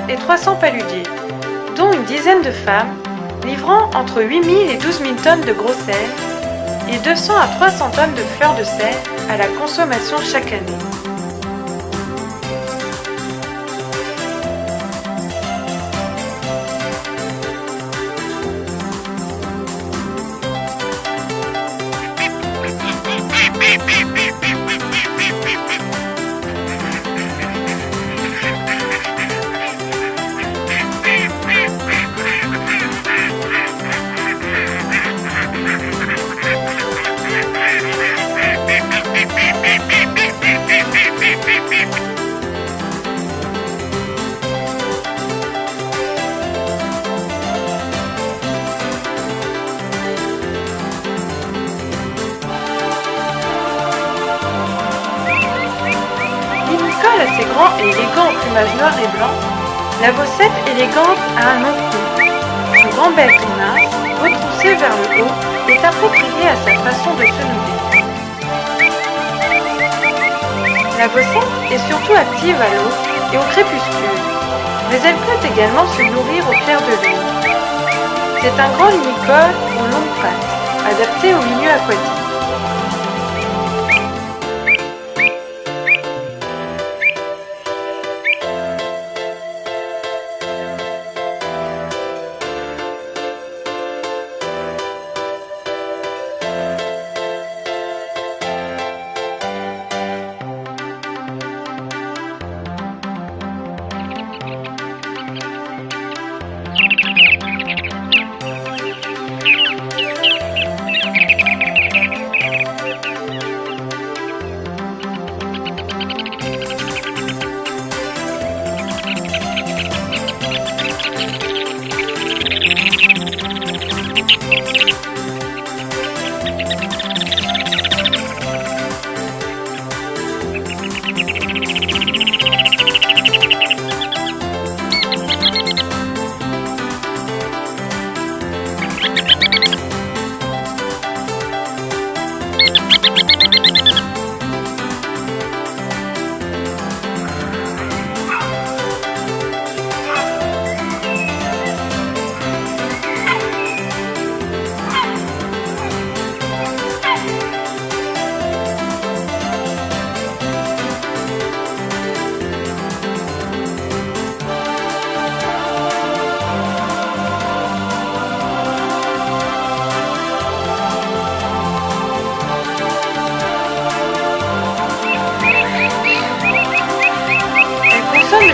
et 300 paludiers, dont une dizaine de femmes, livrant entre 8 000 et 12 000 tonnes de gros sel et 200 à 300 tonnes de fleurs de sel à la consommation chaque année. À ses grands et élégants plumages noir et blanc, la Vaucette élégante a un long cou. Son grand bec mince, retroussé vers le haut, est approprié à sa façon de se nourrir. La Vaucette est surtout active à l'aube et au crépuscule, mais elle peut également se nourrir au clair de lune. C'est un grand limicole aux longues pattes, adapté au milieu aquatique.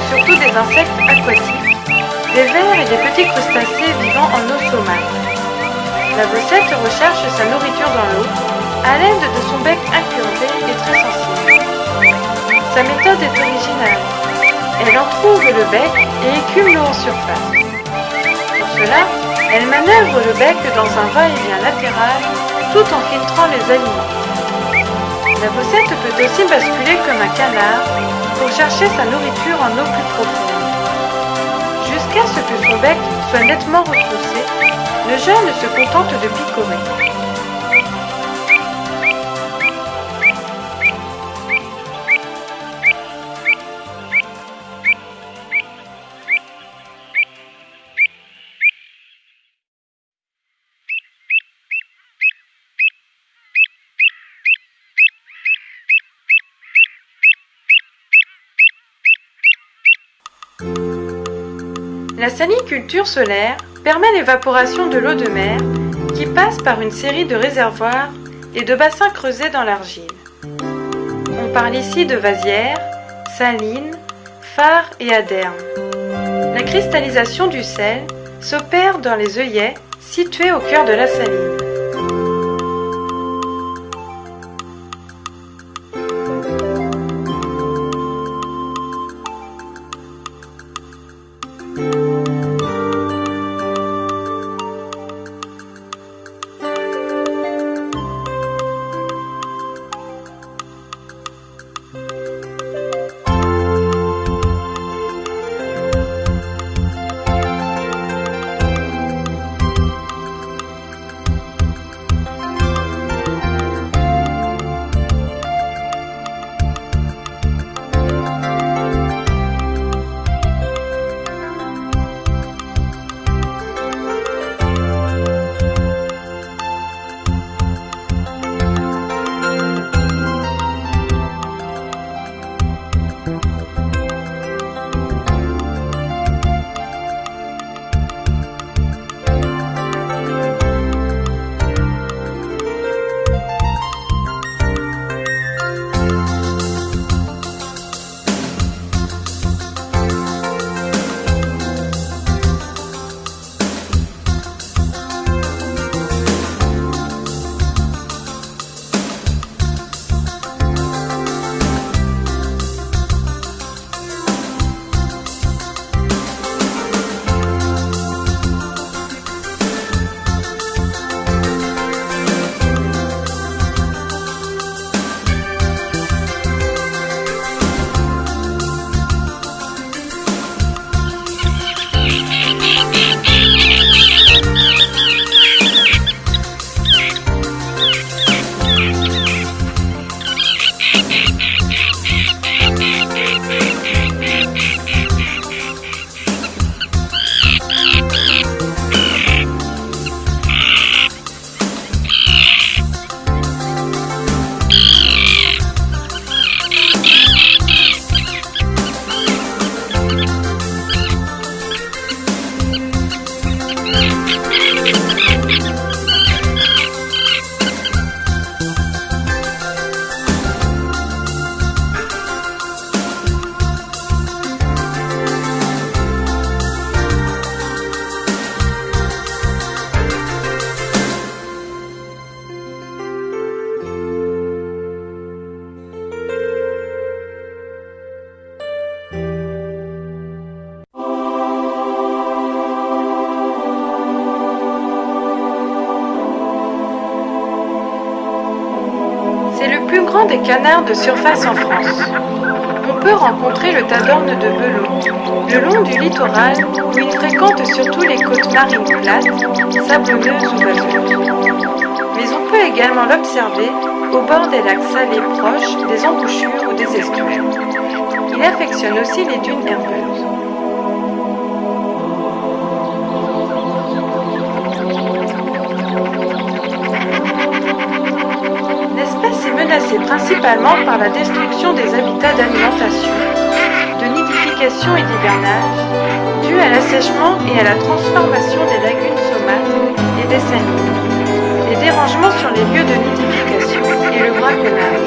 Surtout des insectes aquatiques, des vers et des petits crustacés vivant en eau saumâtre. La Vaucette recherche sa nourriture dans l'eau à l'aide de son bec incurvé et très sensible. Sa méthode est originale. Elle entrouvre le bec et écume l'eau en surface. Pour cela, elle manœuvre le bec dans un va-et-vient latéral tout en filtrant les aliments. La Vaucette peut aussi basculer comme un canard pour chercher sa nourriture en eau plus profonde. Jusqu'à ce que son bec soit nettement retroussé, le jeune se contente de picorer. La saliculture solaire permet l'évaporation de l'eau de mer qui passe par une série de réservoirs et de bassins creusés dans l'argile. On parle ici de vasières, salines, phares et adernes. La cristallisation du sel s'opère dans les œillets situés au cœur de la saline. souvent des canards de surface en France. On peut rencontrer le tadorne de Belot, le long du littoral où il fréquente surtout les côtes marines plates, sablonneuses ou vaseuses. Mais on peut également l'observer au bord des lacs salés proches des embouchures ou des estuaires. Il affectionne aussi les dunes herbeuses. L'espèce est menacée principalement par la destruction des habitats d'alimentation, de nidification et d'hivernage, due à l'assèchement et à la transformation des lagunes saumates et des salines, les dérangements sur les lieux de nidification et le braconnage.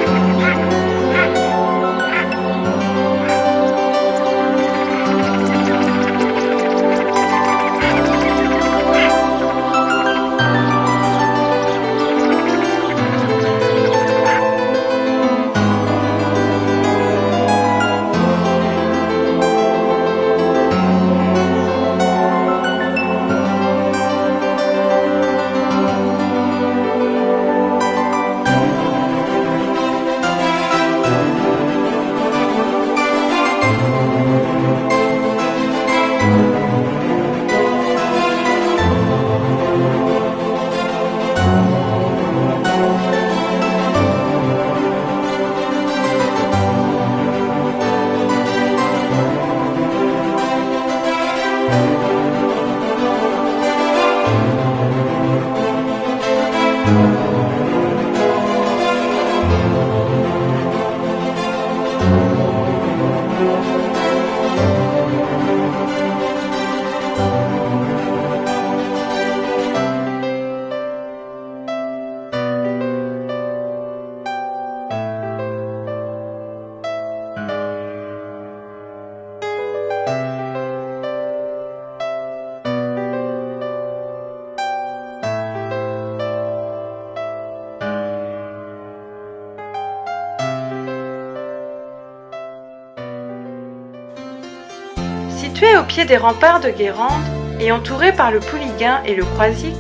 Situé au pied des remparts de Guérande et entouré par le Pouliguen et le Croisic,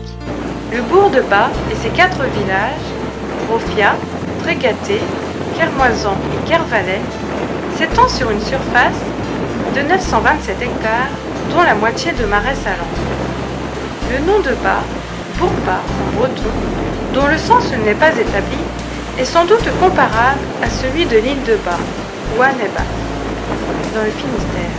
le bourg de Bas et ses 4 villages, Rofia, Trégaté, Kermoisan et Kervalet, s'étend sur une surface de 927 hectares, dont la moitié de marais salants. Le nom de Bas, Bourg-Bas en breton, dont le sens n'est pas établi, est sans doute comparable à celui de l'île de Bas, Ouaneba, dans le Finistère.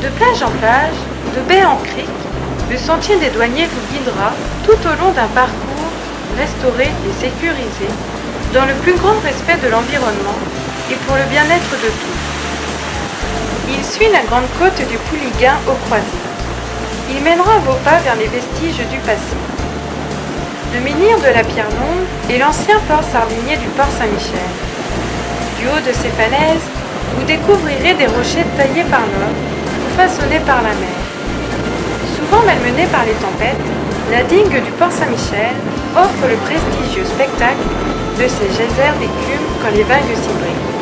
De plage en plage, de baie en crique, le sentier des douaniers vous guidera tout au long d'un parcours restauré et sécurisé, dans le plus grand respect de l'environnement et pour le bien-être de tous. Il suit la grande côte du Pouliguen au Croisic. Il mènera vos pas vers les vestiges du passé. Le menhir de la Pierre Longue est l'ancien port sardinier du port Saint-Michel. Du haut de ces falaises, vous découvrirez des rochers taillés par l'homme, façonnés par la mer. Souvent malmenée par les tempêtes, la digue du port Saint-Michel offre le prestigieux spectacle de ses geysers d'écume quand les vagues s'y brisent.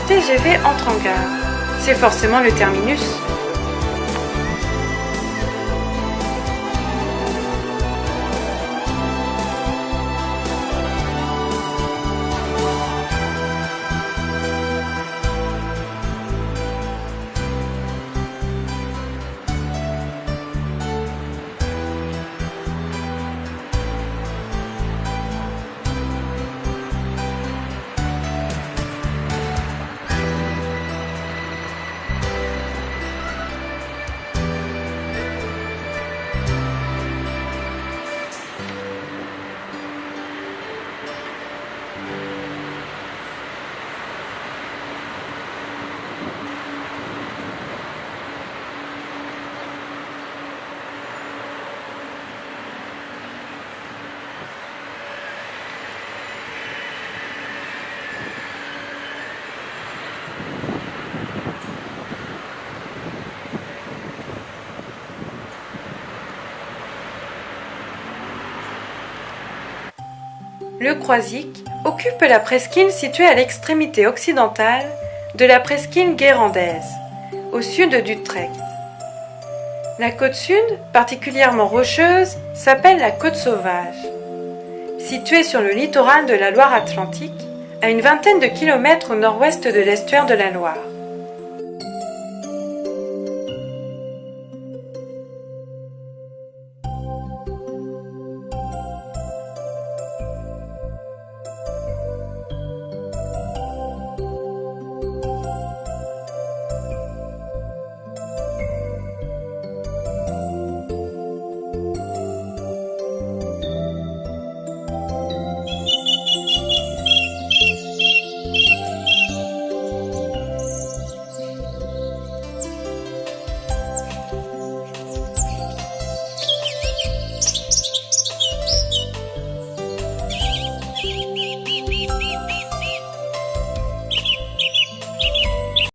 TGV entre en gare. C'est forcément le terminus. Le Croisic occupe la presqu'île située à l'extrémité occidentale de la presqu'île guérandaise, au sud d'Utrecht. La côte sud, particulièrement rocheuse, s'appelle la côte sauvage. Située sur le littoral de la Loire-Atlantique, à une vingtaine de kilomètres au nord-ouest de l'estuaire de la Loire.